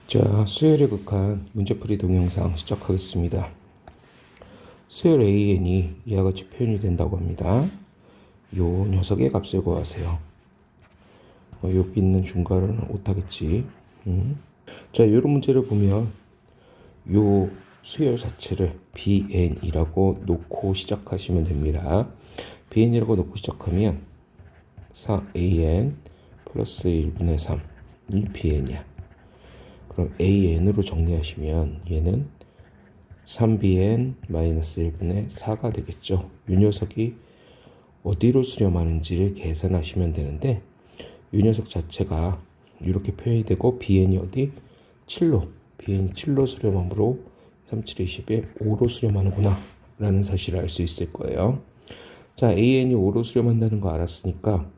자, 수열에 극한 문제풀이 동영상 시작하겠습니다. 수열 AN이 이와 같이 표현이 된다고 합니다. 요 녀석의 값을 구하세요. 여기 있는 중괄호는 오타겠지. 자, 이런 문제를 보면 요 수열 자체를 BN이라고 놓고 시작하시면 됩니다. BN이라고 놓고 시작하면 4AN 플러스 1분의 3 이 BN이야. 그럼 AN으로 정리하시면 얘는 3BN-1분의 4가 되겠죠. 이 녀석이 어디로 수렴하는지를 계산하시면 되는데 이 녀석 자체가 이렇게 표현이 되고 BN이 어디? 7로 BN이 7로 수렴하므로 3, 7, 20에 5로 수렴하는구나 라는 사실을 알 수 있을 거예요. 자, AN이 5로 수렴한다는 거 알았으니까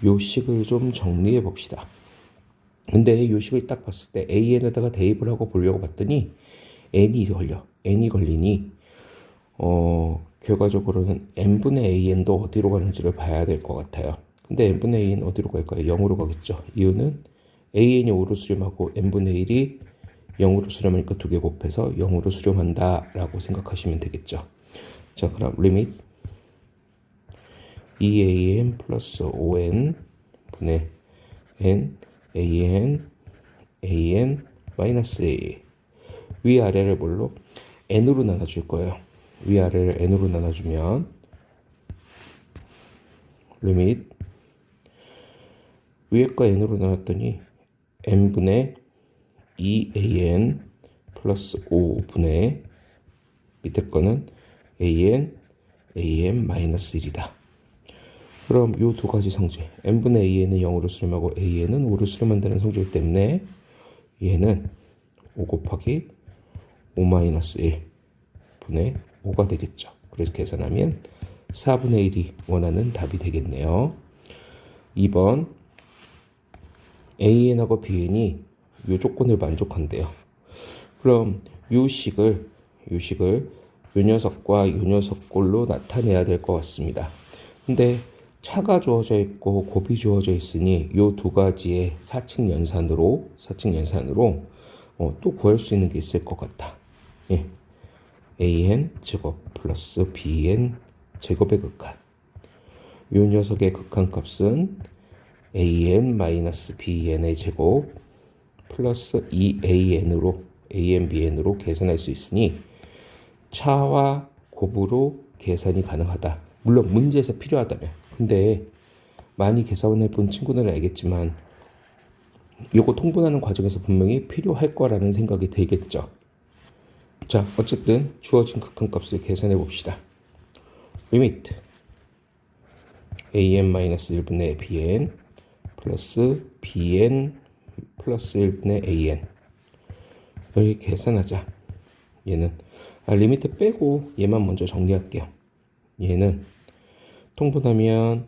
요 식을 좀 정리해 봅시다. 근데 요 식을 딱 봤을 때 AN에다가 대입을 하고 보려고 봤더니 n이 걸리니 결과적으로는 n분의 an도 어디로 가는지를 봐야 될 것 같아요. 근데 n분의 an 어디로 갈까요? 0으로 가겠죠. 이유는 an이 5로 수렴하고 n분의 1이 0으로 수렴하니까 2개 곱해서 0으로 수렴한다 라고 생각하시면 되겠죠. 자, 그럼 리밋 2an 플러스 5n 분의 n an 마이너스 1 위아래를 뭘로? n으로 나눠줄 거예요. 위아래를 n으로 나눠주면 리밋 위에 거 n으로 나눴더니 n분의 2an 플러스 5분의 밑에 거는 an 마이너스 1이다. 그럼 이 두 가지 성질 n분의 an은 0으로 수렴하고 an은 5로 수렴한다는 성질 때문에 얘는 5 곱하기 5 마이너스 1 분의 5가 되겠죠. 그래서 계산하면 4분의 1이 원하는 답이 되겠네요. 2번 AN하고 BN이 이 조건을 만족한대요. 그럼 이 식을 이 녀석과 이 녀석 꼴로 나타내야 될 것 같습니다. 근데 차가 주어져 있고 곱이 주어져 있으니 이 두 가지의 사칙 연산으로 또 구할 수 있는 게 있을 것 같아. 예. an 제곱 플러스 bn 제곱의 극한. 이 녀석의 극한 값은 an 마이너스 bn의 제곱 플러스 2an으로 an bn으로 계산할 수 있으니 차와 곱으로 계산이 가능하다. 물론 문제에서 필요하다면. 근데 많이 계산해 본 친구들은 알겠지만 이거 통분하는 과정에서 분명히 필요할 거라는 생각이 들겠죠. 자, 어쨌든 주어진 극한값을 계산해 봅시다. 리미트 an-1분의 bn 플러스 bn 플러스 1분의 an 여기 계산하자. 얘는 리미트 빼고 얘만 먼저 정리할게요. 얘는 통분하면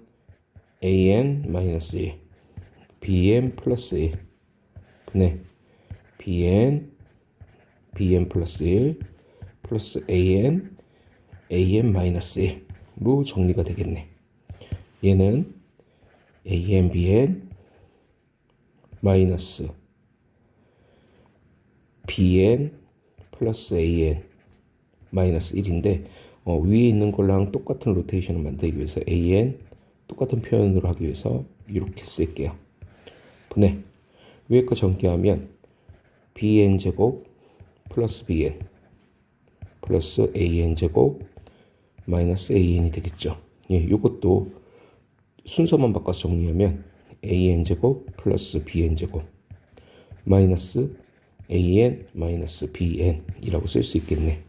an-1 bn 플러스 1 분의 bn 플러스 1 플러스 an 마이너스 1로 정리가 되겠네. 얘는 an bn 마이너스 bn 플러스 an 마이너스 1인데 위에 있는 거랑 똑같은 로테이션을 만들기 위해서 an 똑같은 표현으로 하기 위해서 이렇게 쓸게요. 분의 위에 거 전개하면 bn 제곱 플러스 bn 플러스 an 제곱 마이너스 an이 되겠죠. 예, 이것도 순서만 바꿔서 정리하면 an 제곱 플러스 bn 제곱 마이너스 an 마이너스 bn 이라고 쓸 수 있겠네.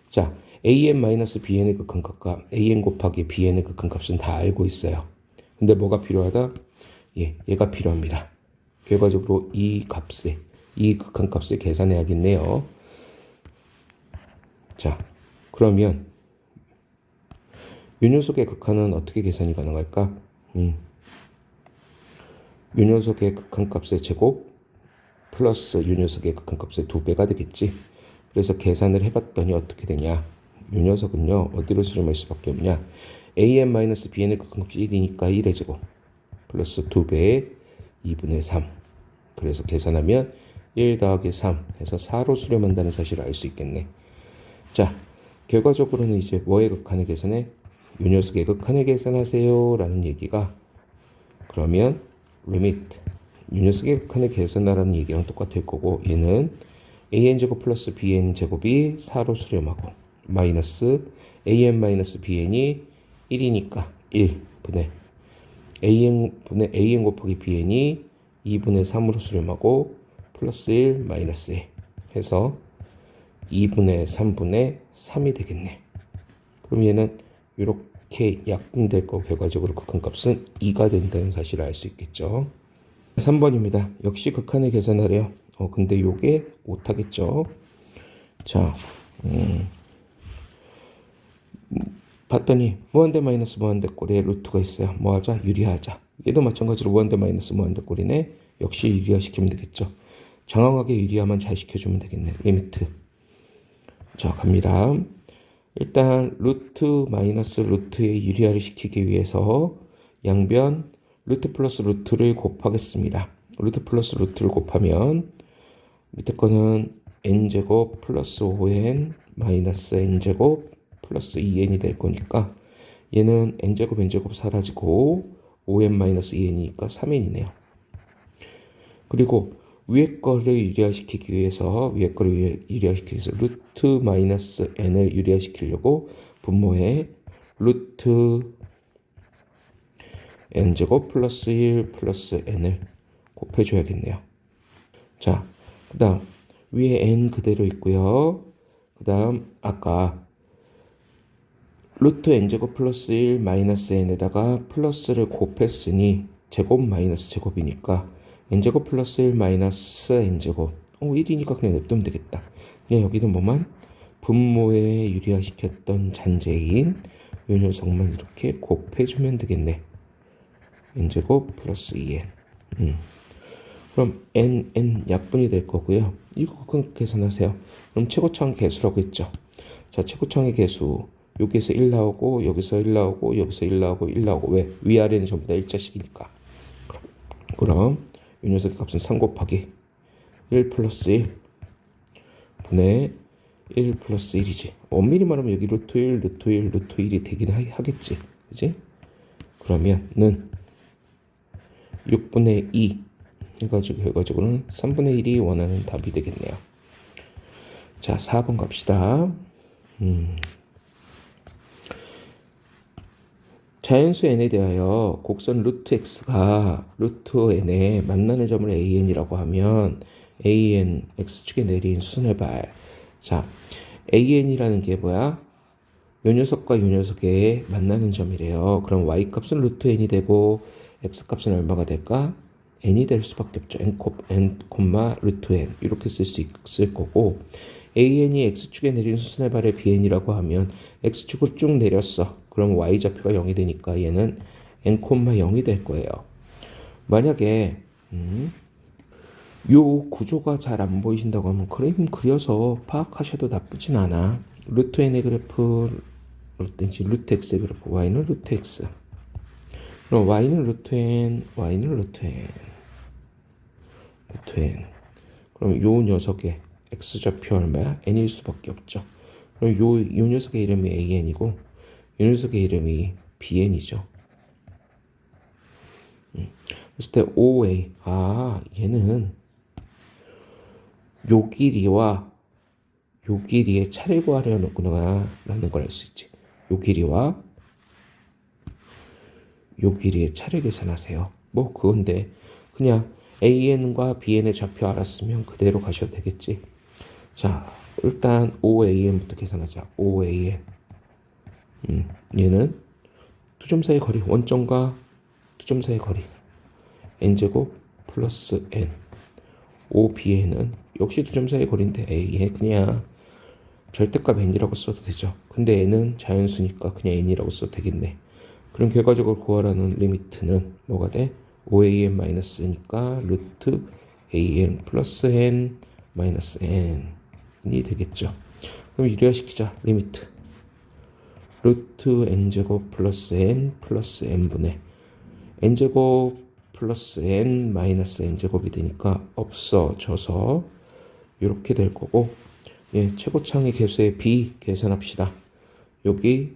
자, an 마이너스 bn의 극한값과 an 곱하기 bn의 극한값은 다 알고 있어요. 근데 뭐가 필요하다? 예, 얘가 필요합니다. 결과적으로 이 극한값을 계산해야겠네요. 자, 그러면 이 녀석의 극한은 어떻게 계산이 가능할까? 이 녀석의 극한값의 제곱 플러스 이 녀석의 극한값의 2배가 되겠지. 그래서 계산을 해봤더니 어떻게 되냐. 이 녀석은요. 어디로 수렴할 수밖에 없냐. an-bn의 극한값이 1이니까 1의 제곱 플러스 2배의 2분의 3. 그래서 계산하면 1 더하기 3 해서 4로 수렴한다는 사실을 알 수 있겠네. 자, 결과적으로는 이제 뭐의 극한을 계산해? 이 녀석의 극한을 계산하세요 라는 얘기가, 그러면 리미트 이 녀석의 극한을 계산하라는 얘기랑 똑같을 거고, 얘는 an제곱 플러스 bn제곱이 4로 수렴하고 마이너스 an-bn이 1이니까 1분의 an 곱하기 bn이 2분의 3으로 수렴하고 플러스 1 마이너스 1 해서 2분의 3분의 3이 되겠네. 그럼 얘는 이렇게 약분될 거고 결과적으로 극한값은 2가 된다는 사실을 알 수 있겠죠. 3번입니다. 역시 극한을 계산하래요. 근데 요게 못하겠죠. 자, 봤더니 무한대 마이너스 무한대 꼴에 루트가 있어요. 뭐 하자? 유리화하자. 얘도 마찬가지로 무한대 마이너스 무한대 꼴이네. 역시 유리화 시키면 되겠죠. 장황하게 유리화만 잘 시켜주면 되겠네. 리미트. 자, 갑니다. 일단 루트 마이너스 루트의 유리화를 시키기 위해서 양변 루트 플러스 루트를 곱하겠습니다. 루트 플러스 루트를 곱하면 밑에 거는 n제곱 플러스 5n 마이너스 n제곱 플러스 2n이 될 거니까 얘는 n제곱 n제곱 사라지고 5n 마이너스 2n이니까 3n이네요. 그리고 위에 거를 유리화시키기 위해서 루트 마이너스 n을 유리화시키려고 분모에 루트 n제곱 플러스 1 플러스 n을 곱해줘야겠네요. 자, 그 다음 위에 n 그대로 있고요. 그 다음 아까 루트 n제곱 플러스 1 마이너스 n에다가 플러스를 곱했으니 제곱 마이너스 제곱이니까 n제곱 플러스 1 마이너스 n제곱 1이니까 그냥 냅두면 되겠다. 그냥 여기는 뭐만 분모에 유리화시켰던 잔재인 이 녀석만 이렇게 곱해주면 되겠네. n제곱 플러스 2n. 그럼 n 약분이 될 거고요. 이거 계산하세요. 그럼 최고차항 개수라고 했죠. 자, 최고차항의 개수 여기서 1 나오고 여기서 1 나오고 여기서 1 나오고 1 나오고 왜? 위아래는 전부 다 일자식이니까. 그럼 이 녀석의 값은 3 곱하기 1 플러스 1 분의 1 플러스 1이지. 엄밀히 말하면 여기 루트 1, 루트 1, 루트 1이 되긴 하겠지. 그지? 그러면은 6분의 2 해가지고 결과적으로는 3분의 1이 원하는 답이 되겠네요. 자, 4번 갑시다. 자연수 n에 대하여 곡선 루트 x가 루트 n에 만나는 점을 an이라고 하면 an x축에 내린 수순의 자, an이라는 게 뭐야? 요 녀석과 요 녀석의 만나는 점이래요. 그럼 y값은 루트 n이 되고 x값은 얼마가 될까? n이 될 수밖에 없죠. n, 루트 n 이렇게 쓸 수 있을 거고, an이 x축에 내린 수순의 발의 bn이라고 하면 x축을 쭉 내렸어. 그럼 y좌표가 0이 되니까 얘는 n, 0이 될 거예요. 만약에 요 구조가 잘 안 보이신다고 하면 그림 그려서 파악하셔도 나쁘진 않아. 루트 n의 그래프 루트 x의 그래프, y는 루트 x. 그럼 y는 루트 n, y는 루트 n. 그럼 요 녀석의 x좌표 얼마야? n일 수밖에 없죠. 그럼 요 녀석의 이름이 an이고 이 녀석의 이름이 bn이죠. 그랬을 때 OA, 얘는 요 길이와 요 길이의 차를 구하려는구나 라는 걸 알 수 있지. 요 길이와 요 길이의 차를 계산하세요. 뭐 그건데 그냥 AN과 BN의 좌표 알았으면 그대로 가셔도 되겠지. 자, 일단 OAN부터 계산하자. OAN. 얘는 두 점 사이의 거리, 원점과 두 점 사이의 거리. n제곱 플러스 n. OBN은 역시 두 점 사이의 거리인데 얘 그냥 절대값 n이라고 써도 되죠. 근데 n은 자연수니까 그냥 n이라고 써도 되겠네. 그럼 결과적으로 구하라는 리미트는 뭐가 돼? OAN 마이너스니까 루트 AN 플러스 N 마이너스 N. n이 되겠죠. 그럼 유리화시키자. 리미트 루트 n제곱 플러스 n 플러스 n분의 n제곱 플러스 n 마이너스 n제곱이 되니까 없어져서 이렇게 될 거고, 예, 최고창의 개수의 b 계산합시다. 여기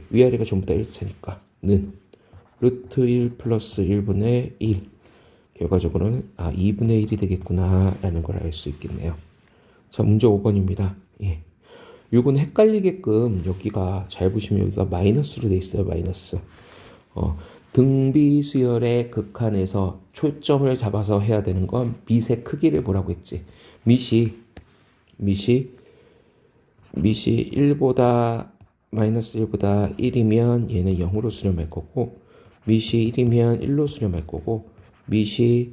위아래가 전부 다 1차니까 는 루트 1 플러스 1분의 1, 결과적으로는 2분의 1이 되겠구나 라는 걸 알 수 있겠네요. 자, 문제 5번입니다. 예. 요건 헷갈리게끔 여기가 잘 보시면 여기가 마이너스로 돼 있어요. 마이너스. 등비수열의 극한에서 초점을 잡아서 해야 되는 건 밑의 크기를 보라고 했지. 밑이 1보다 마이너스 1보다 1이면 얘는 0으로 수렴할 거고, 밑이 1이면 1로 수렴할 거고, 밑이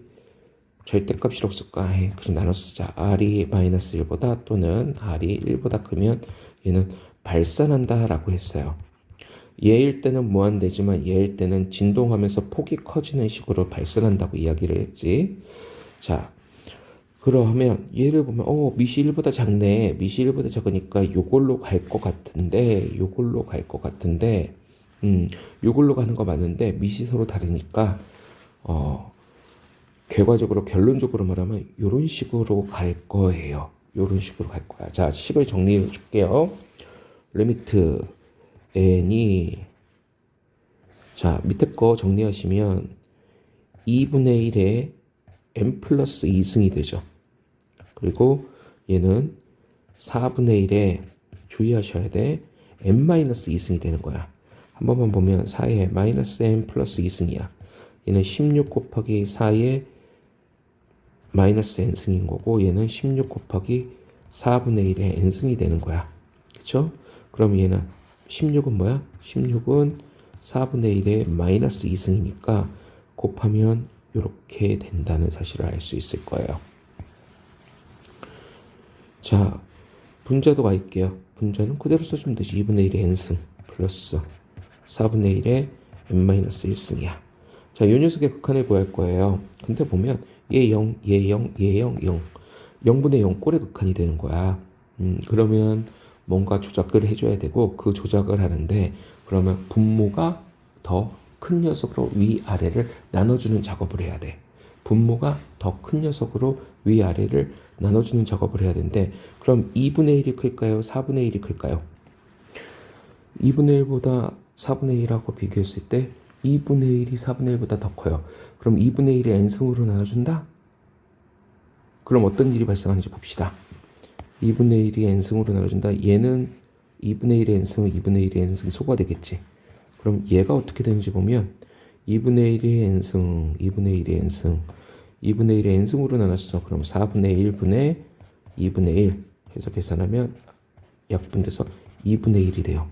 절대값이 없을까 해. 그럼 나눠 쓰자. r이 마이너스 1보다 또는 r이 1보다 크면 얘는 발산한다 라고 했어요. 얘일 때는 무한대지만 얘일 때는 진동하면서 폭이 커지는 식으로 발산한다고 이야기를 했지. 자, 그러면 얘를 보면 밑이 1보다 작네. 밑이 1보다 작으니까 요걸로 갈 것 같은데 요걸로 가는 거 맞는데 밑이 서로 다르니까 결과적으로 결론적으로 말하면 이런 식으로 갈 거예요. 이런 식으로 갈 거야. 자, 식을 정리해 줄게요. 리미트 n이, 자, 밑에 거 정리하시면 2분의 1에 n 플러스 2승이 되죠. 그리고 얘는 4분의 1에 주의하셔야 돼. n 마이너스 2승이 되는 거야. 한 번만 보면 4에 마이너스 n 플러스 2승이야. 얘는 16 곱하기 4에 마이너스 n승인 거고, 얘는 16 곱하기 4분의 1에 n승이 되는 거야. 그쵸? 그럼 얘는 16은 뭐야? 16은 4분의 1에 마이너스 2승이니까 곱하면 이렇게 된다는 사실을 알 수 있을 거예요. 자, 분자도 갈게요. 분자는 그대로 써주면 되지. 2분의 1에 n승 플러스 4분의 1에 n-1승이야. 자, 이 녀석의 극한을 구할 거예요. 근데 보면 얘 0, 얘 0, 얘 0, 0. 0분의 0 꼴의 극한이 되는 거야. 그러면 뭔가 조작을 해줘야 되고, 그 조작을 하는데, 그러면 분모가 더 큰 녀석으로 위아래를 나눠주는 작업을 해야 돼. 분모가 더 큰 녀석으로 위아래를 나눠주는 작업을 해야 되는데, 그럼 2분의 1이 클까요? 4분의 1이 클까요? 2분의 1보다 4분의 1하고 비교했을 때 2분의 1이 4분의 1보다 더 커요. 그럼 2분의 1이 n승으로 나눠준다? 그럼 어떤 일이 발생하는지 봅시다. 2분의 1이 n승으로 나눠준다. 얘는 2분의 1의 n승은 2분의 1의 n승이 소가 되겠지. 그럼 얘가 어떻게 되는지 보면 2분의 1의 n승, 2분의 1의 n승, 2분의 1의 n승으로 나눴어. 그럼 4분의 1분의 2분의 1 해서 계산하면 약분돼서 2분의 1이 돼요.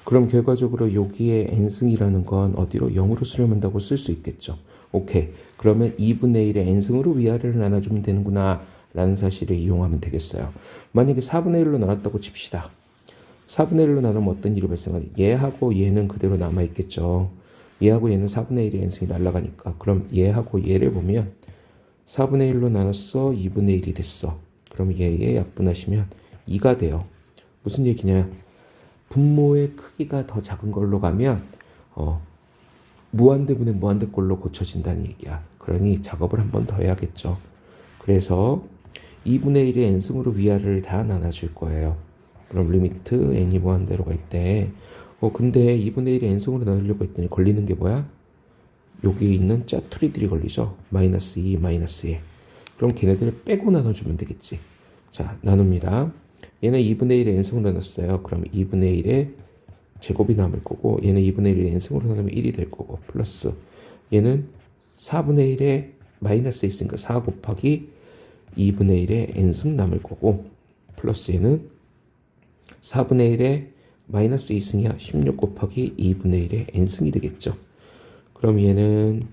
그럼 결과적으로 여기에 n승이라는 건 어디로 0으로 수렴한다고 쓸 수 있겠죠. 오케이. 그러면 2분의 1의 n승으로 위아래를 나눠주면 되는구나 라는 사실을 이용하면 되겠어요. 만약에 4분의 1로 나눴다고 칩시다. 4분의 1로 나누면 어떤 일이 발생하지? 얘하고 얘는 그대로 남아있겠죠. 얘하고 얘는 4분의 1의 n승이 날아가니까. 그럼 얘하고 얘를 보면 4분의 1로 나눴어. 2분의 1이 됐어. 그럼 얘에 약분하시면 2가 돼요. 무슨 얘기냐? 분모의 크기가 더 작은 걸로 가면 무한대분의 무한대꼴로 고쳐진다는 얘기야. 그러니 작업을 한 번 더 해야겠죠. 그래서 2분의 1의 n승으로 위아래를 다 나눠줄 거예요. 그럼 리미트 n이 무한대로 갈 때 근데 2분의 1의 n승으로 나누려고 했더니 걸리는 게 뭐야? 여기 있는 짜투리들이 걸리죠. 마이너스 2, 마이너스 1. 그럼 걔네들을 빼고 나눠주면 되겠지. 자, 나눕니다. 얘는 2분의 1의 n승으로 나눴어요. 그럼 2분의 1의 제곱이 남을 거고, 얘는 2분의 1의 n승으로 나누면 1이 될 거고, 플러스 얘는 4분의 1의 마이너스 있으니까 4 곱하기 2분의 1의 n승 남을 거고, 플러스 얘는 4분의 1의 마이너스 2승이야. 16 곱하기 2분의 1의 n승이 되겠죠. 그럼 얘는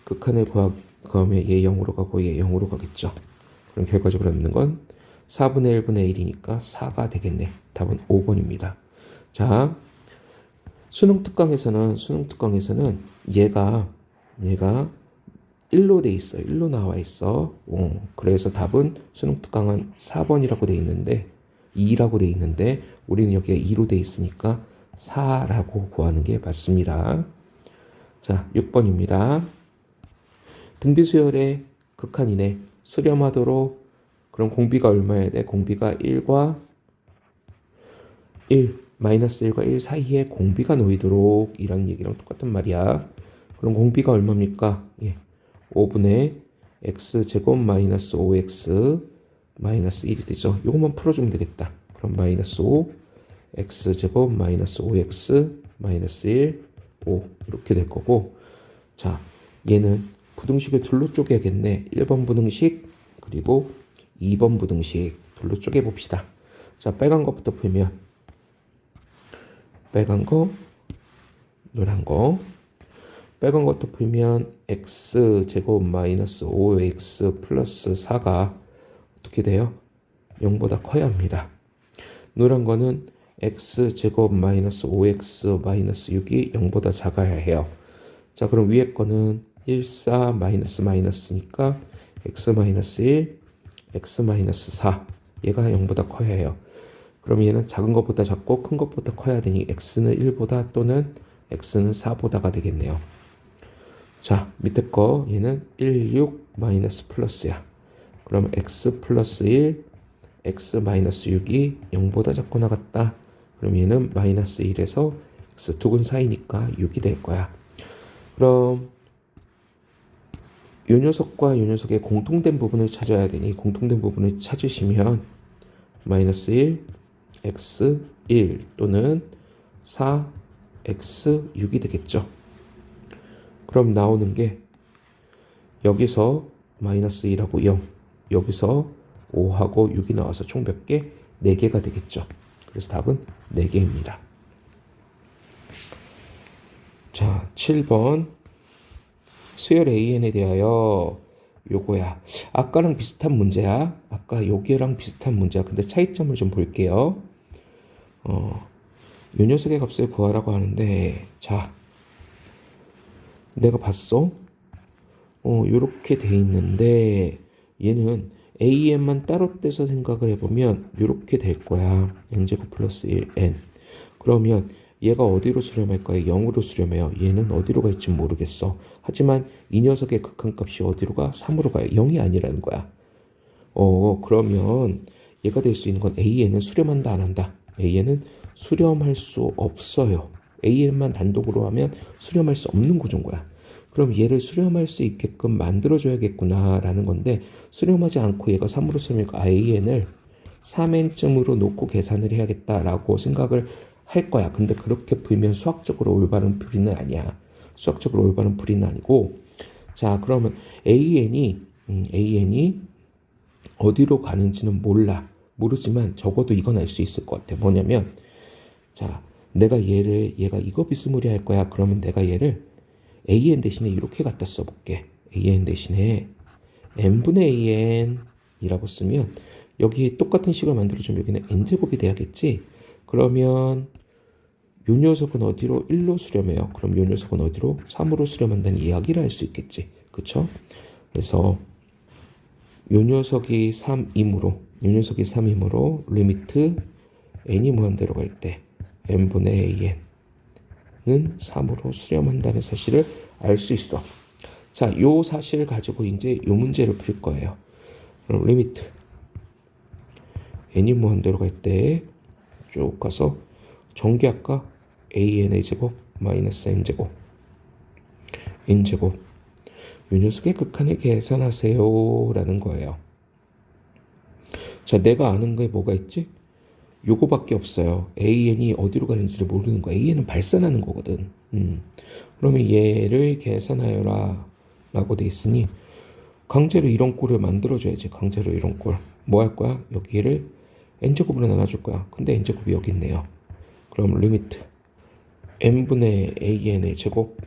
극한을 구하면 얘 0으로 가고 얘 0으로 가겠죠. 그럼 결과적으로 남는 건 4분의 1분의 1이니까 4가 되겠네. 답은 5번입니다. 자, 수능 특강에서는 얘가 1로 돼 있어. 1로 나와 있어. 그래서 답은 수능 특강은 4번이라고 돼 있는데 2라고 돼 있는데 우리는 여기에 2로 돼 있으니까 4라고 구하는 게 맞습니다. 자, 6번입니다. 등비수열의 극한이네. 수렴하도록 그럼 공비가 얼마여야 돼? 공비가 1과 1, 마이너스 1과 1 사이에 공비가 놓이도록 이라는 얘기랑 똑같은 말이야. 그럼 공비가 얼마입니까? 5분의 x제곱 마이너스 5x 마이너스 1이 되죠. 이것만 풀어주면 되겠다. 그럼 마이너스 5 x제곱 마이너스 5x 마이너스 1 5 이렇게 될 거고, 자 얘는 부등식을 둘로 쪼개야겠네. 1번 부등식 그리고 2번 부등식 둘로 쪼개 봅시다. 자, 빨간 것부터 풀면 빨간 거, 노란 거. 빨간 것도 풀면 x제곱 마이너스 5x 플러스 4가 어떻게 돼요? 0보다 커야 합니다. 노란 거는 x제곱 마이너스 5x 마이너스 6이 0보다 작아야 해요. 자, 그럼 위에 거는 1, 4 마이너스 마이너스니까 x 마이너스 1, x 마이너스 4 얘가 0보다 커야 해요. 그럼 얘는 작은 것보다 작고 큰 것보다 커야 되니 x는 1보다 또는 x는 4보다가 되겠네요. 자, 밑에 거 얘는 1, 6 마이너스 플러스야. 그럼 x 플러스 1, x 마이너스 6이 0보다 작고 나갔다. 그럼 얘는 마이너스 1에서 x 두근 사이니까 6이 될 거야. 그럼 요 녀석과 요 녀석의 공통된 부분을 찾아야 되니 공통된 부분을 찾으시면 마이너스 1, x 1 또는 4, x 6이 되겠죠. 그럼 나오는 게 여기서 마이너스 1하고 0, 여기서 5하고 6이 나와서 총 몇 개? 4개가 되겠죠. 그래서 답은 4개입니다. 자, 7번 수열 AN에 대하여 요거야. 아까랑 비슷한 문제야. 아까 여기랑 비슷한 문제야. 근데 차이점을 좀 볼게요. 요 녀석의 값을 구하라고 하는데, 자, 내가 봤어. 요렇게 돼 있는데 얘는 AN만 따로 떼서 생각을 해보면 요렇게 될 거야. n제곱 플러스 1n. 그러면 얘가 어디로 수렴할 거야? 0으로 수렴해요. 얘는 어디로 갈지 모르겠어. 하지만 이 녀석의 극한값이 어디로 가? 3으로 가요. 0이 아니라는 거야. 그러면 얘가 될 수 있는 건 AN은 수렴한다 안 한다? AN은 수렴할 수 없어요. AN만 단독으로 하면 수렴할 수 없는 구조인 거야. 그럼 얘를 수렴할 수 있게끔 만들어줘야겠구나 라는 건데, 수렴하지 않고 얘가 3으로 수렴하니까 AN을 3n쯤으로 놓고 계산을 해야겠다라고 생각을 할 거야. 근데 그렇게 풀면 수학적으로 올바른 풀이는 아니야. 수학적으로 올바른 풀이는 아니고, 자, 그러면 AN이 어디로 가는지는 모르지만 적어도 이건 알 수 있을 것 같아. 뭐냐면, 자, 내가 얘가 이거 비스무리 할 거야. 그러면 내가 얘를 AN 대신에 이렇게 갖다 써볼게. AN 대신에 n분의 AN이라고 쓰면 여기 똑같은 식을 만들어주면 여기는 n제곱이 돼야겠지. 그러면 요 녀석은 어디로? 1로 수렴해요. 그럼 요 녀석은 어디로? 3으로 수렴한다는 이야기를 할 수 있겠지. 그쵸? 그래서 요 녀석이 3이므로 리미트 n이 무한대로 갈 때 n분의 an은 3으로 수렴한다는 사실을 알 수 있어. 자, 요 사실을 가지고 이제 요 문제를 풀 거예요. 그럼 리미트 n이 무한대로 갈 때 쭉 가서 전기압과 an의 제곱 마이너스 n제곱 요 녀석의 극한을 계산하세요 라는 거예요. 자, 내가 아는 게 뭐가 있지? 요거밖에 없어요. AN이 어디로 가는지를 모르는 거야. AN은 발산하는 거거든. 그러면 얘를 계산하여라 라고 돼 있으니 강제로 이런 꼴을 만들어줘야지. 강제로 이런 꼴. 뭐 할 거야? 여기를 n제곱으로 나눠줄 거야. 근데 n제곱이 여기 있네요. 그럼 리미트 n분의 an의 제곱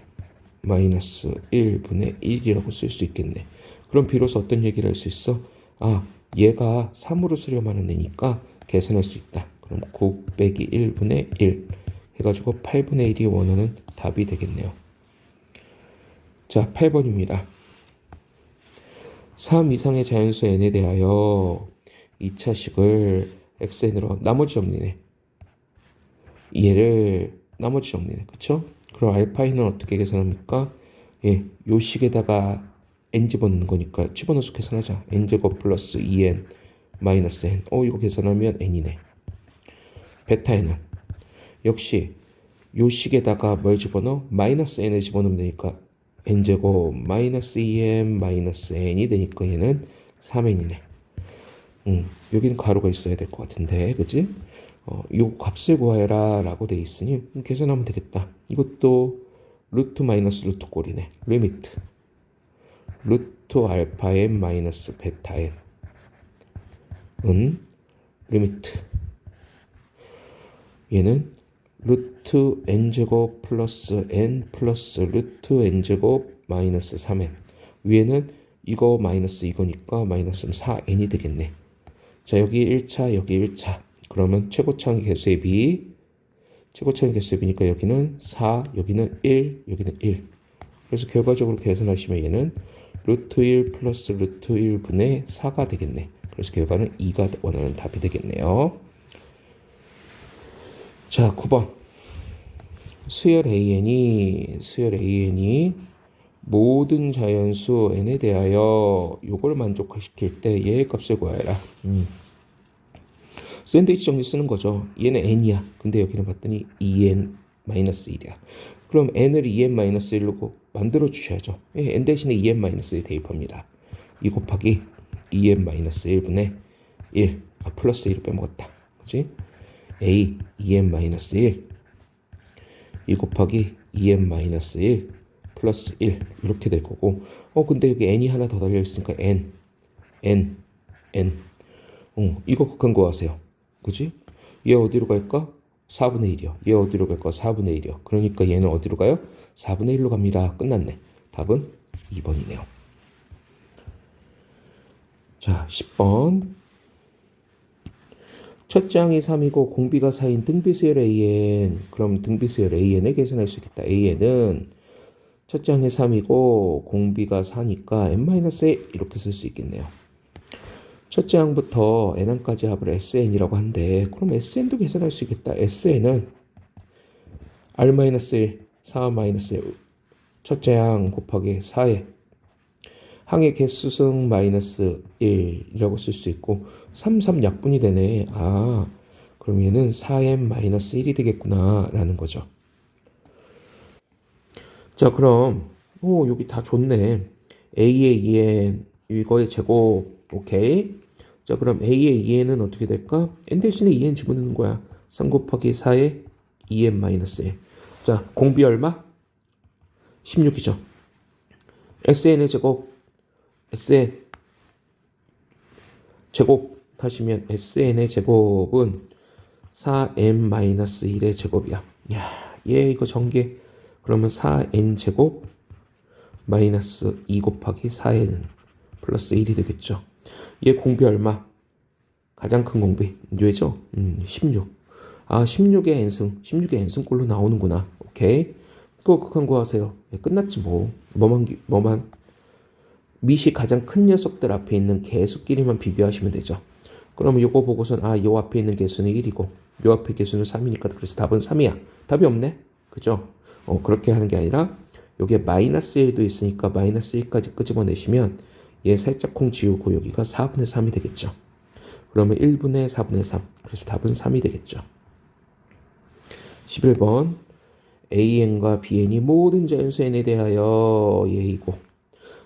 마이너스 1분의 1이라고 쓸 수 있겠네. 그럼 비로소 어떤 얘기를 할 수 있어? 아, 얘가 3으로 수렴하는 애니까 계산할 수 있다. 그럼 9 빼기 1분의 1 해가지고 8분의 1이 원하는 답이 되겠네요. 자, 8번입니다. 3 이상의 자연수 n에 대하여 2차식을 xn으로 나머지 정리네. 얘를 나머지 정리네. 그쵸? 그럼 알파이는 어떻게 계산합니까? 예, 요 식에다가 n 집어넣는 거니까 집어넣어서 계산하자. n제곱 플러스 2n 마이너스 n. 이거 계산하면 n이네. 베타에는 역시 요 식에다가 뭘 집어넣어? 마이너스 n을 집어넣으면 되니까 n제곱 마이너스 2n 마이너스 n이 되니까 얘는 3n이네. 여기는 가로가 있어야 될 것 같은데, 그치? 요 값을 구하여라 라고 돼 있으니 계산하면 되겠다. 이것도 루트 마이너스 루트 꼴이네. 리미트 루트 알파 n 마이너스 베타 n은 리미트 얘는 루트 n제곱 플러스 n 플러스 루트 n제곱 마이너스 3n. 위에는 이거 마이너스 이거니까 마이너스 4n이 되겠네. 자, 여기 1차 여기 1차. 그러면 최고차항의 개수의 비, 최고차항의 개수의 비니까 여기는 4, 여기는 1, 여기는 1. 그래서 결과적으로 계산하시면 얘는 루트 1 플러스 루트 1분의 4가 되겠네. 그래서 결과는 2가 원하는 답이 되겠네요. 자, 9번. 수열 AN이 모든 자연수 n에 대하여 요걸 만족시킬 때 얘의 값을 구하여라. 샌드위치 정리 쓰는 거죠. 얘는 n이야. 근데 여기는 봤더니 2n-1이야. 그럼 n을 2n-1로 만들어 주셔야죠. n 대신에 2n-1 대입합니다. 2 곱하기 2n-1분의 1. 플러스 1을 빼먹었다. 그치? a 2n-1 2 곱하기 2n-1 플러스 1 이렇게 될 거고, 근데 여기 n이 하나 더 달려 있으니까 n 이거 극한 거 하세요. 그지? 얘 어디로 갈까? 4분의 1이요. 얘 어디로 갈까? 4분의 1이요. 그러니까 얘는 어디로 가요? 4분의 1로 갑니다. 끝났네. 답은 2번이네요. 자, 10번. 첫째 항이 3이고 공비가 4인 등비수열 AN. 그럼 등비수열 AN을 계산할 수 있겠다. AN은 첫째 항이 3이고 공비가 4니까 n-1 이렇게 쓸 수 있겠네요. 첫째 항부터 n항까지 합을 SN이라고 한데, 그럼 SN도 계산할 수 있겠다. SN은 R-1, 4-1 첫째 항 곱하기 4의 항의 개수승 마이너스 1이라고 쓸 수 있고, 3, 3 약분이 되네. 그럼 얘는 4m-1이 되겠구나 라는 거죠. 자, 그럼 여기 다 좋네. A의 2n 이거의 제곱. 오케이. 자, 그럼 A의 2n은 어떻게 될까? n 대신에 2n 집어넣는 거야. 3 곱하기 4의 2n-1. 자, 공비 얼마? 16이죠. SN의 제곱. SN 제곱 하시면 SN의 제곱은 4n-1의 제곱이야. 얘 이거 전개. 그러면 4n 제곱 마이너스 2 곱하기 4n 플러스 1이 되겠죠. 얘 공비 얼마? 가장 큰 공비 얘죠. 16. 16의 n승. 16의 n승꼴로 나오는구나. 오케이. 그거 극한 거 하세요. 끝났지 뭐. 뭐만 밑이 가장 큰 녀석들 앞에 있는 개수끼리만 비교하시면 되죠. 그러면 요거 보고선 요 앞에 있는 개수는 1이고 요 앞에 개수는 3이니까 그래서 답은 3이야. 답이 없네. 그죠? 그렇게 하는 게 아니라 여기에 마이너스 1도 있으니까 마이너스 1까지 끄집어내시면 얘 살짝 콩 지우고 여기가 4분의 3이 되겠죠. 그러면 1분의 4분의 3. 그래서 답은 3이 되겠죠. 11번. AN과 BN이 모든 자연수 N에 대하여 얘이고,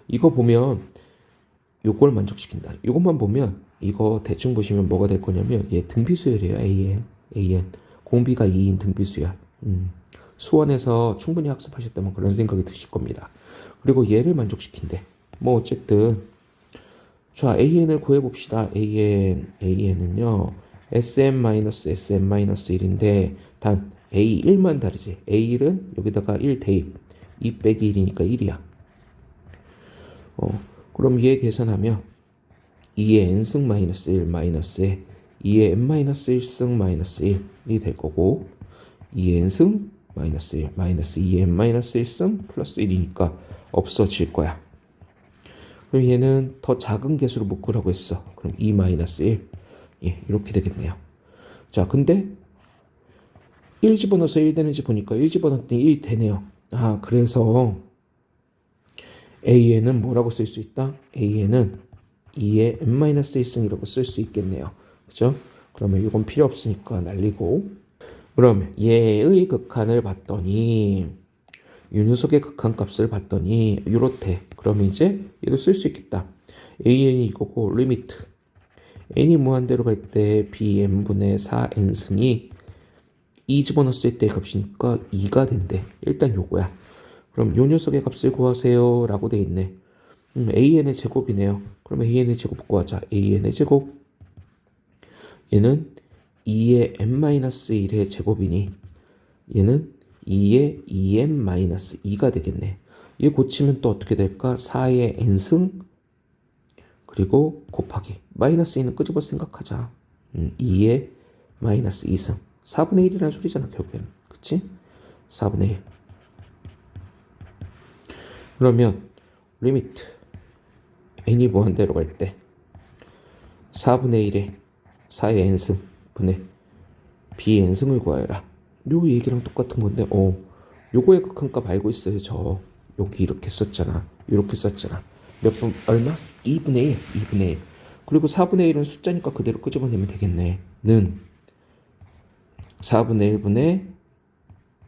이거 보면 요걸 만족시킨다. 이것만 보면 이거 대충 보시면 뭐가 될 거냐면 얘 등비수열이에요. AN 공비가 2인 등비수열. 수원에서 충분히 학습하셨다면 그런 생각이 드실 겁니다. 그리고 얘를 만족시킨대. 뭐 어쨌든 자, AN을 구해봅시다. AN은요 SM-SM-1인데 단 A1만 다르지. A1은 여기다가 1 대입 2 빼기 1이니까 1이야. 그럼 얘 계산하면 2의 n승 마이너스 1 마이너스에 2의 n-1승 마이너스 1이 될 거고, 2의 n승 마이너스 1 마이너스 2의 n-1승 플러스 1이니까 없어질 거야. 그럼 얘는 더 작은 개수로 묶으라고 했어. 그럼 2-1. 예, 이렇게 되겠네요. 자, 근데 1 집어넣어서 1 되는지 보니까 1 집어넣었더니 1 되네요. 아, 그래서 A에는 뭐라고 쓸 수 있다? A에는 2의 n-1승이라고 쓸 수 있겠네요. 그죠? 그러면 이건 필요 없으니까 날리고. 그럼 얘의 극한을 봤더니 이 녀석의 극한값을 봤더니 이렇대. 그러면 이제 얘도 쓸 수 있겠다. AN이 이거고 리미트 n이 무한대로 갈 때 bn분의 4n승이 2 집어넣었을 때 값이니까 2가 된대. 일단 요거야. 그럼 요 녀석의 값을 구하세요 라고 돼 있네. an의 제곱이네요. 그럼 an의 제곱 구하자. an의 제곱 얘는 2의 n-1의 제곱이니 얘는 2의 2n-2가 되겠네. 얘 고치면 또 어떻게 될까? 4의 n승 그리고 곱하기 마이너스 2는 끄집어 생각하자. 2의 마이너스 2승 4분의 1이라는 소리잖아 결국엔. 그치? 4분의 1. 그러면 리미트 n이 무한대로 갈 때 4분의 1에 4의 n승 분의 bn승을 구하여라. 요 얘기랑 똑같은 건데 요거의 극한값 알고 있어요. 저 여기 이렇게 썼잖아. 이렇게 썼잖아. 몇 분 얼마? 2분의 1. 2분의 1. 그리고 4분의 1은 숫자니까 그대로 끄집어내면 되겠네. 는 4분의 1분의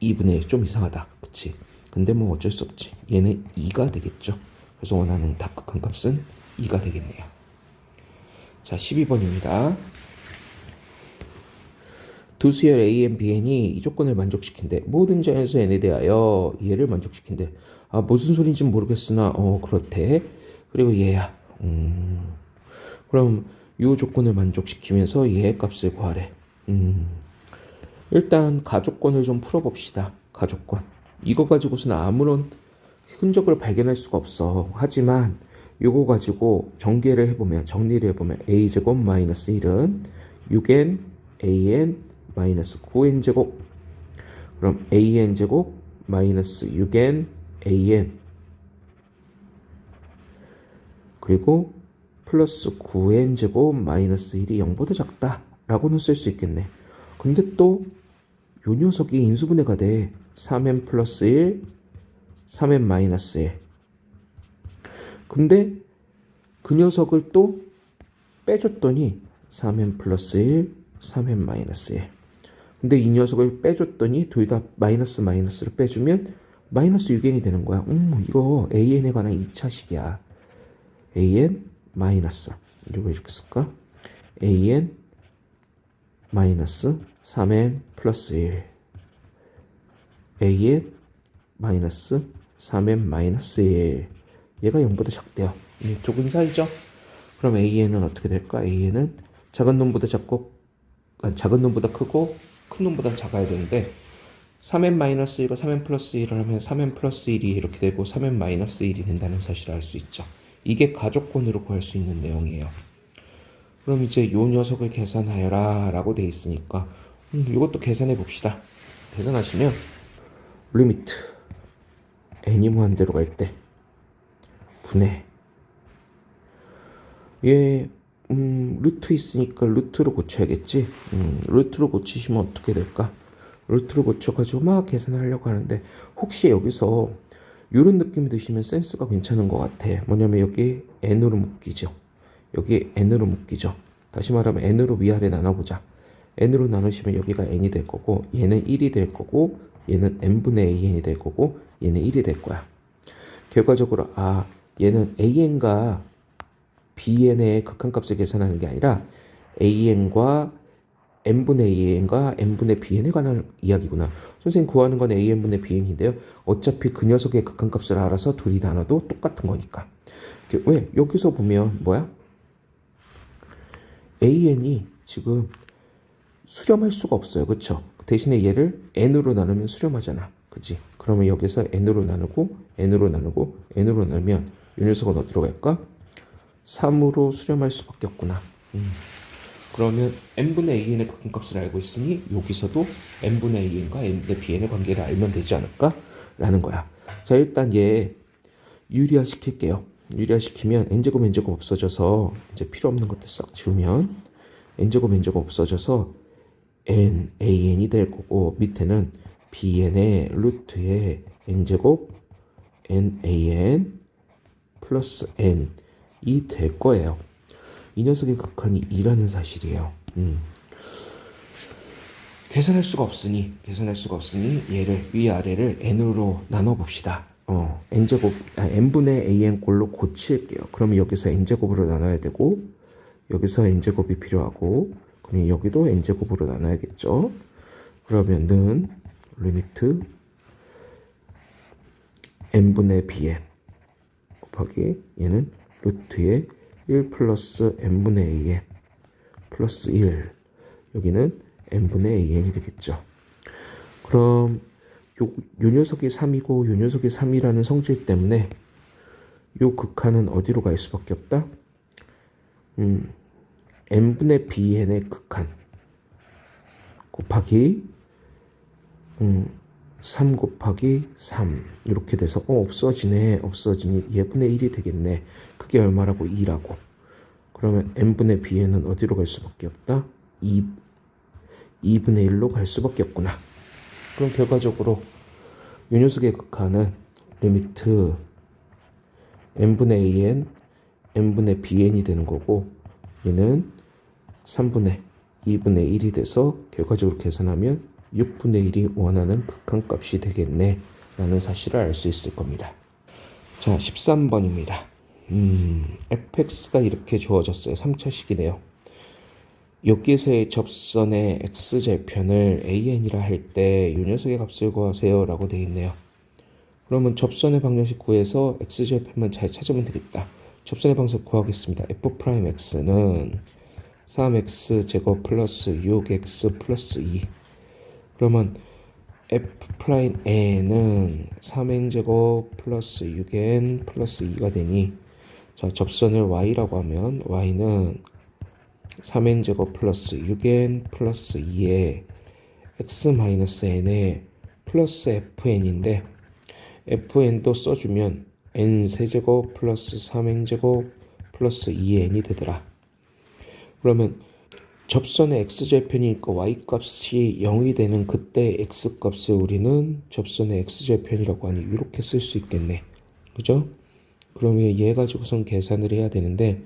2분의 1. 좀 이상하다. 그치? 근데 뭐 어쩔 수 없지. 얘는 2가 되겠죠. 그래서 원하는 답 극한값은 2가 되겠네요. 자, 12번입니다. 두 수열 a, bn이 이 조건을 만족시킨대. 모든 자연수 n에 대하여 얘를 만족시킨대. 아, 무슨 소린지 모르겠으나 그렇대. 그리고 얘야. 그럼 이 조건을 만족시키면서 얘의 값을 구하래. 일단 가족권을 좀 풀어봅시다. 가족권. 이거 가지고서는 아무런 흔적을 발견할 수가 없어. 하지만 이거 가지고 정리를 해보면 a제곱 마이너스 1은 6n an 마이너스 9n제곱 그럼 an제곱 마이너스 6n an 그리고 플러스 9n제곱 마이너스 1이 0보다 작다 라고는 쓸 수 있겠네. 근데 또 요 녀석이 인수분해가 돼. 3n 플러스 1 3n 마이너스 1 근데 그 녀석을 또 빼줬더니 3n 플러스 1 3n 마이너스 1 근데 이 녀석을 빼줬더니 둘 다 마이너스를 빼주면 마이너스 6n이 되는 거야. 이거 an에 관한 2차식이야. an 마이너스 이거 이렇게 쓸까? an 마이너스 3n 플러스 1 an 마이너스 3n 마이너스 1 얘가 0보다 작대요. 이쪽은 사이죠? 그럼 an은 어떻게 될까? an은 작은 놈보다 작은 놈보다 크고 큰 놈보다 작아야 되는데 3n-1과 3n 플러스 1을 하면 3n 플러스 1이 이렇게 되고 3n 마이너스 1이 된다는 사실을 알 수 있죠. 이게 가족권으로 구할 수 있는 내용이에요. 그럼 이제 요 녀석을 계산하여라 라고 돼 있으니까 이것도 계산해 봅시다. 계산하시면 리미트 n이 무한대로 갈 때 분해 얘 루트 있으니까 루트로 고쳐야겠지. 루트로 고치시면 어떻게 될까? 루트로 고쳐가지고 막 계산하려고 하는데 혹시 여기서 이런 느낌이 드시면 센스가 괜찮은 것 같아. 뭐냐면 여기 n으로 묶이죠. 여기 n으로 묶이죠. 다시 말하면 n으로 위아래 나눠보자. n으로 나누시면 여기가 n이 될 거고 얘는 1이 될 거고 얘는 n분의 an이 될 거고 얘는 1이 될 거야. 결과적으로 얘는 an과 bn의 극한값을 계산하는 게 아니라 an과 n분의 an과 n분의 bn에 관한 이야기구나. 선생님 구하는 건 an분의 bn인데요. 어차피 그 녀석의 극한값을 알아서 둘이 나눠도 똑같은 거니까. 왜? 여기서 보면 뭐야? an이 지금 수렴할 수가 없어요. 그쵸? 대신에 얘를 n으로 나누면 수렴하잖아. 그치? 그러면 여기서 n으로 나누고 n으로 나누고 n으로 나누면 이 녀석은 어디로 갈까? 3으로 수렴할 수밖에 없구나. 그러면 n분의 an의 극한값을 알고 있으니 여기서도 n분의 an과 n분의 bn의 관계를 알면 되지 않을까? 라는 거야. 자, 일단 얘 유리화 시킬게요. 유리화시키면 n제곱 없어져서 이제 필요 없는 것들 싹 지우면 n제곱 없어져서 nan이 될 거고 밑에는 bn의 루트에 n제곱 nan 플러스 n이 될 거예요. 이 녀석의 극한이 2라는 사실이에요. 계산할 수가 없으니 얘를 위아래를 n으로 나눠 봅시다. n제곱 n분의 an 꼴로 고칠게요. 그러면 여기서 n제곱으로 나눠야 되고 여기서 n제곱이 필요하고 그럼 여기도 n제곱으로 나눠야겠죠. 그러면은 리미트 n분의 bn 곱하기 얘는 루트에 1 플러스 n분의 an 플러스 1 여기는 n분의 an이 되겠죠. 그럼 요 녀석이 3이고 요 녀석이 3이라는 성질 때문에 요 극한은 어디로 갈 수밖에 없다? n분의 bn의 극한 곱하기 3 곱하기 3 이렇게 돼서 없어지니 얘분의 1이 되겠네. 그게 얼마라고? 2라고. 그러면 n분의 bn은 어디로 갈 수밖에 없다? 2분의 1로 갈 수밖에 없구나. 그럼 결과적으로 이 녀석의 극한은 리미트 n분의 an, n분의 bn이 되는 거고 얘는 3분의 2분의 1이 돼서 결과적으로 계산하면 6분의 1이 원하는 극한값이 되겠네 라는 사실을 알 수 있을 겁니다. 자, 13번입니다. fx가 이렇게 주어졌어요. 3차식이네요. 여기에서의 접선의 x절편을 an이라 할 때 이 녀석의 값을 구하세요 라고 되어 있네요. 그러면 접선의 방정식 구해서 x절편만 잘 찾으면 되겠다. 접선의 방식 구하겠습니다. f'x는 3x제곱 플러스 6x 플러스 2 그러면 f'n은 3n제곱 플러스 6n 플러스 2가 되니 자 접선을 y라고 하면 y는 3n제곱 플러스 6n 플러스 2에 x-n에 플러스 fn인데 fn도 써주면 n세제곱 플러스 3n제곱 플러스 2n이 되더라. 그러면 접선의 x절편이니까 y값이 0이 되는 그때 x값을 우리는 접선의 x절편이라고 하니 이렇게 쓸 수 있겠네. 그죠? 그러면 얘 가지고선 계산을 해야 되는데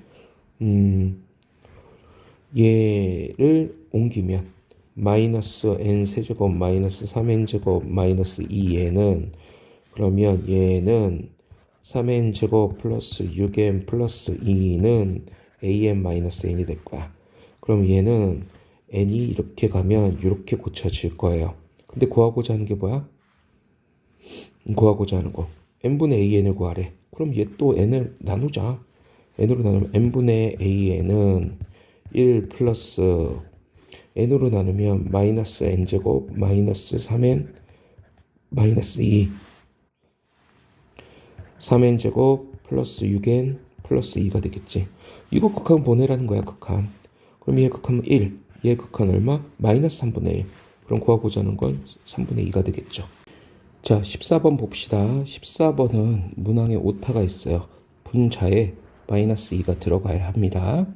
얘를 옮기면 마이너스 n세제곱 마이너스 3n제곱 마이너스 2n은 그러면 얘는 3n제곱 플러스 6n 플러스 2는 an-n이 될 거야. 그럼 얘는 n이 이렇게 가면 이렇게 고쳐질 거예요. 근데 구하고자 하는 게 뭐야? 구하고자 하는 거 n분의 an을 구하래. 그럼 얘 또 n을 나누자. n으로 나누면 n분의 an은 1 플러스 n으로 나누면 마이너스 n제곱 마이너스 3n 마이너스 2 3n제곱 플러스 6n 플러스 2가 되겠지. 이거 극한 보내라는 거야. 극한. 그럼 얘 극한은 1. 얘 극한 얼마? 마이너스 3분의 1. 그럼 구하고자 하는 건 3분의 2가 되겠죠. 자 14번 봅시다. 14번은 문항에 오타가 있어요. 분자에 마이너스 2가 들어가야 합니다.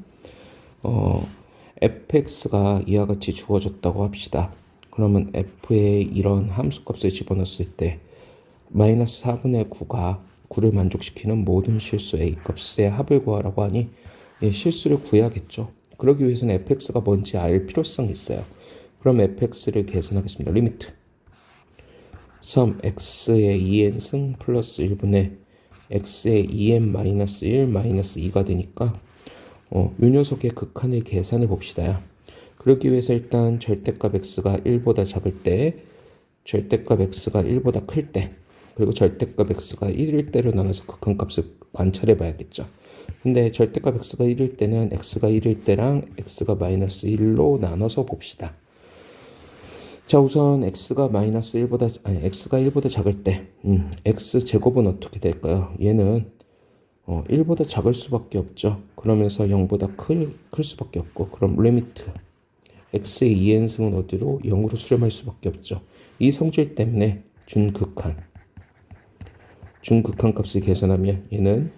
fx가 이와 같이 주어졌다고 합시다. 그러면 f에 이런 함수값을 집어넣었을 때 마이너스 4분의 9가 9를 만족시키는 모든 실수 a값의 합을 구하라고 하니 실수를 구해야겠죠. 그러기 위해서는 fx가 뭔지 알 필요성이 있어요. 그럼 fx를 계산하겠습니다. 리미트 섬 x의 2n승 플러스 1분의 x의 2n 마이너스 1 마이너스 2가 되니까 이 녀석의 극한을 계산해 봅시다. 그러기 위해서 일단 절대값 x가 1보다 작을 때 절대값 x가 1보다 클 때 그리고 절대값 x가 1일 때로 나눠서 극한값을 관찰해 봐야겠죠. 근데 절대값 x가 1일 때는 x가 1일 때랑 x가 마이너스 1로 나눠서 봅시다. 자 우선 x가 마이너스 1보다 x가 1보다 작을 때 x제곱은 어떻게 될까요? 얘는 1보다 작을 수밖에 없죠. 그러면서 0보다 클 수밖에 없고 그럼 리미트 x의 2n승은 어디로? 0으로 수렴할 수밖에 없죠. 이 성질 때문에 준극한 값을 계산하면 얘는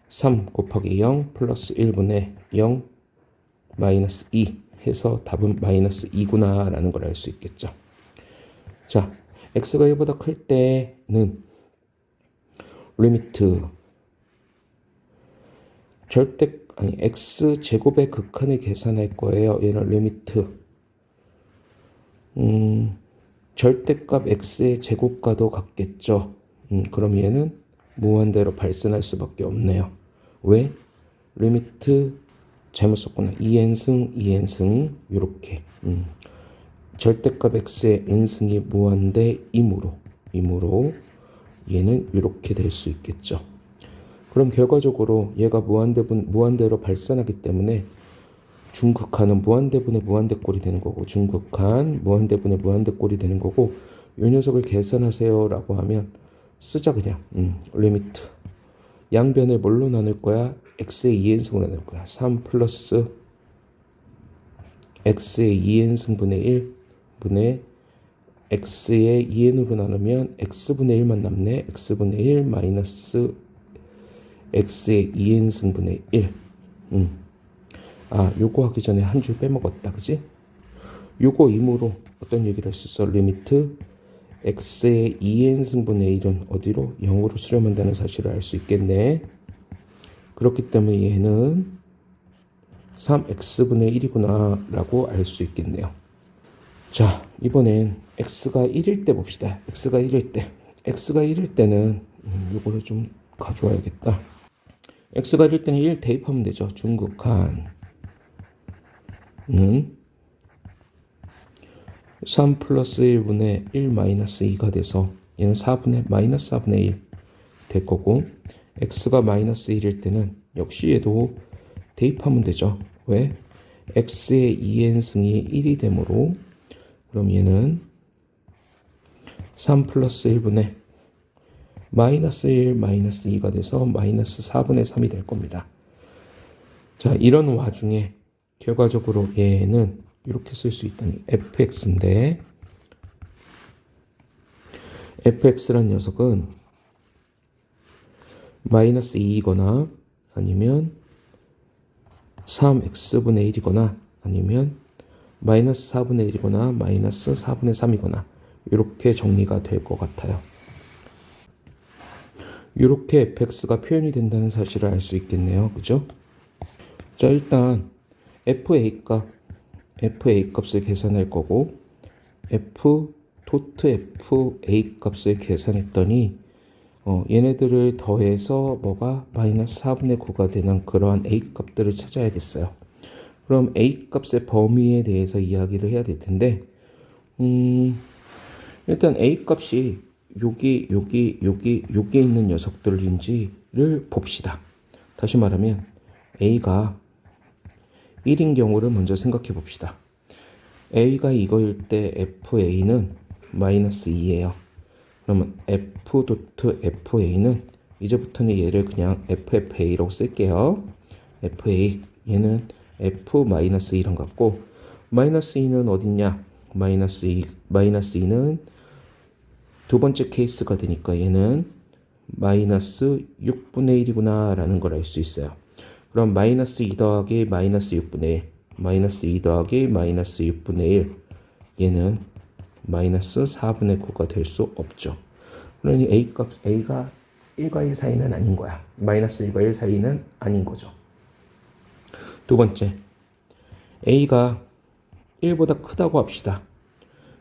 3 곱하기 0 플러스 1분의 0 마이너스 2 해서 답은 마이너스 2구나 라는 걸 알 수 있겠죠. 자, x가 1보다 클 때는 리미트 x 제곱의 극한을 계산할 거예요. 얘는 리미트 절대값 x의 제곱과도 같겠죠. 그럼 얘는 무한대로 발생할 수밖에 없네요. 왜? 리미트 잘못 썼구나. 2n승 2n승 이렇게 절대값 x의 n승이 무한대이므로 얘는 이렇게 될 수 있겠죠. 그럼 결과적으로 얘가 무한대로 발산하기 때문에 중극한은 무한대분의 무한대꼴이 되는 거고, 중극한 무한대분의 무한대꼴이 되는 거고, 이 녀석을 계산하세요 라고 하면 쓰자 그냥. 리미트 양변을 뭘로 나눌 거야? x의 2n승으로 나눌 거야. 3 플러스 x의 2n승분의 1 분의 x의 2n으로 나누면 x분의 1만 남네. x분의 1 마이너스 x의 2n승분의 1. 요거 하기 전에 한 줄 빼먹었다. 그지? 요거 임으로 어떤 얘기를 할 수 있어? 리미트 x의 2n승분의 1은 어디로? 0으로 수렴한다는 사실을 알 수 있겠네. 그렇기 때문에 얘는 3x분의 1이구나 라고 알 수 있겠네요. 자, 이번엔 x가 1일 때 봅시다. x가 1일 때는 요거를 좀 가져와야겠다. x가 1일 때는 1 대입하면 되죠. 중극한은 3 플러스 1분의 1 마이너스 2가 돼서 얘는 마이너스 4분의 1 될 거고, x가 마이너스 1일 때는 역시 얘도 대입하면 되죠. 왜? x의 2n승이 1이 되므로, 그럼 얘는 3 플러스 1분의 마이너스 1 마이너스 2가 돼서 마이너스 4분의 3이 될 겁니다. 자, 이런 와중에 결과적으로 얘는 이렇게 쓸 수 있다니 fx인데, fx란 녀석은 마이너스 2이거나 아니면 3x분의 1이거나 아니면 마이너스 4분의 1이거나 마이너스 4분의 3이거나 이렇게 정리가 될 것 같아요. 이렇게 fx가 표현이 된다는 사실을 알 수 있겠네요. 그죠? 자, 일단 fa 값을 계산할 거고, fa 값을 계산했더니 얘네들을 더해서 뭐가 마이너스 4분의 9가 되는 그러한 a 값들을 찾아야겠어요. 그럼 a 값의 범위에 대해서 이야기를 해야 될 텐데, 일단 a 값이 여기 있는 녀석들인지를 봅시다. 다시 말하면 a가 1인 경우를 먼저 생각해 봅시다. a가 이거일 때 fa는 마이너스 2예요. 그러면 f.fa는 이제부터는 얘를 그냥 ffa라고 쓸게요. fa 얘는 f-2랑 같고, 마이너스 2는 어딨냐? 마이너스 2는 두 번째 케이스가 되니까 얘는 마이너스 6분의 1이구나 라는 걸 알 수 있어요. 그럼 마이너스 2 더하기 마이너스 6분의 1, 마이너스 2 더하기 마이너스 6분의 1, 얘는 마이너스 4분의 9가 될 수 없죠. 그러니 a가 1과 1 사이는 아닌 거야. 마이너스 1과 1 사이는 아닌 거죠. 두 번째, a가 1보다 크다고 합시다.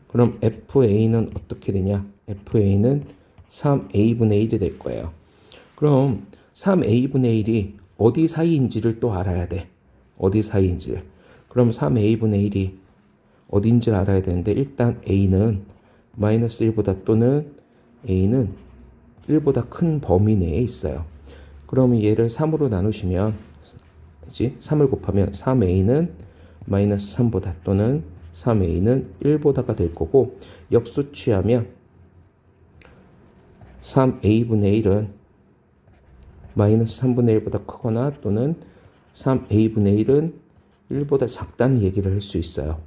그럼 fa는 어떻게 되냐? fa는 3a분의 1이 될 거예요. 그럼 3a분의 1이 어디 사이인지를 또 알아야 돼. 어디 사이인지를. 그럼 3a분의 1이 어딘지를 알아야 되는데, 일단 a는 마이너스 1보다 또는 a는 1보다 큰 범위 내에 있어요. 그러면 얘를 3으로 나누시면, 3을 곱하면 3a는 마이너스 3보다 또는 3a는 1보다가 될 거고, 역수 취하면 3a분의 1은 마이너스 3분의 1보다 크거나 또는 3a분의 1은 1보다 작다는 얘기를 할 수 있어요.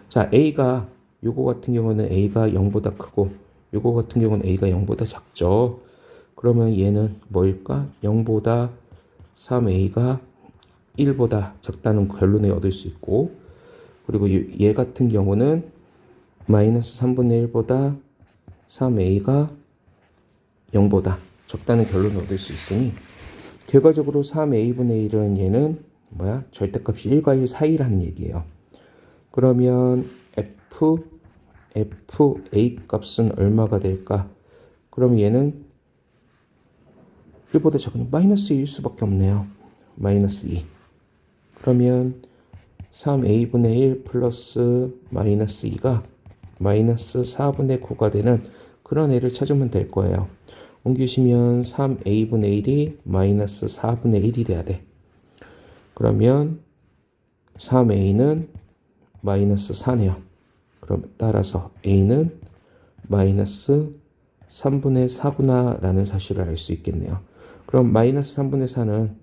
자, a가 요거 같은 경우는 a가 0보다 크고 요거 같은 경우는 a가 0보다 작죠. 그러면 얘는 뭐일까? 0보다 3a가 1보다 작다는 결론을 얻을 수 있고, 그리고 얘 같은 경우는 마이너스 3분의 1보다 3a가 0보다 적다는 결론을 얻을 수 있으니, 결과적으로 3a분의 1은 얘는 뭐야? 절대값이 1과 1 사이라는 얘기예요. 그러면 fa 값은 얼마가 될까? 그럼 얘는 1보다 작으니 마이너스 2일 수밖에 없네요. 마이너스 2. 그러면 3a분의 1 플러스 마이너스 2가 마이너스 4분의 9가 되는 그런 애를 찾으면 될 거예요. 옮기시면 3a분의 1이 마이너스 4분의 1이 돼야 돼. 그러면 3a는 마이너스 4네요. 그럼 따라서 a는 마이너스 3분의 4구나 라는 사실을 알 수 있겠네요. 그럼 마이너스 3분의 4는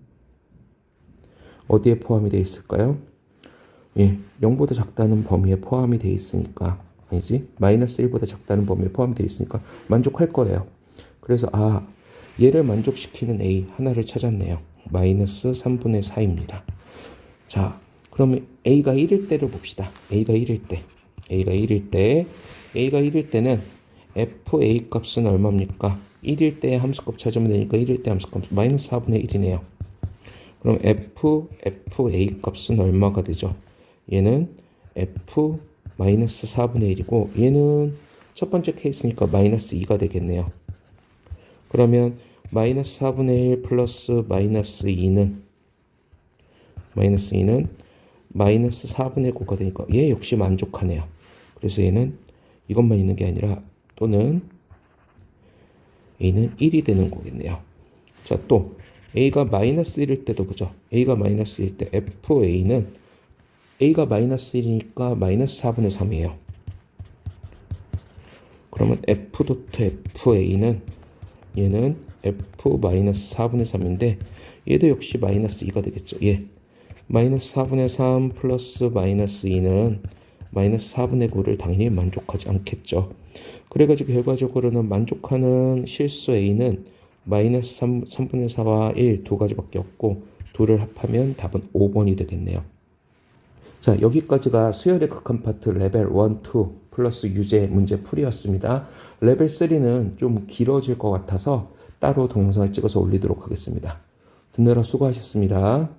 어디에 포함이 되어 있을까요? 예, 0보다 작다는 범위에 포함이 되어 있으니까, 아니지? 마이너스 1보다 작다는 범위에 포함이 되어 있으니까 만족할 거예요. 그래서 얘를 만족시키는 a 하나를 찾았네요. 마이너스 3분의 4입니다. 자, 그러면 a가 1일 때를 봅시다. a가 1일 때는 fa 값은 얼마입니까? 1일 때 함수값 찾으면 되니까 1일 때 함수값 마이너스 4분의 1이네요. 그럼 fa 값은 얼마가 되죠? 얘는 f 마이너스 4분의 1이고, 얘는 첫 번째 케이스니까 마이너스 2가 되겠네요. 그러면 마이너스 4분의 1 플러스 마이너스 2는 마이너스 4분의 9가 되니까 얘 역시 만족하네요. 그래서 얘는 이것만 있는 게 아니라 또는 a는 1이 되는 거겠네요. 자, 또 a가 마이너스 1일 때도 보죠. a가 마이너스 1일 때 fa는 a가 마이너스 1이니까 마이너스 4분의 3이에요. 그러면 f.fa는 얘는 f 마이너스 4분의 3인데 얘도 역시 마이너스 2가 되겠죠. 예. 마이너스 4분의 3 플러스 마이너스 2는 마이너스 4분의 9를 당연히 만족하지 않겠죠. 그래가지고 결과적으로는 만족하는 실수 a는 마이너스 3분의 4와 1 두 가지밖에 없고, 둘을 합하면 답은 5번이 되겠네요. 자, 여기까지가 수열의 극한 파트 레벨 1, 2 플러스 유제 문제 풀이였습니다. 레벨 3는 좀 길어질 것 같아서 따로 동영상을 찍어서 올리도록 하겠습니다. 듣느라 수고하셨습니다.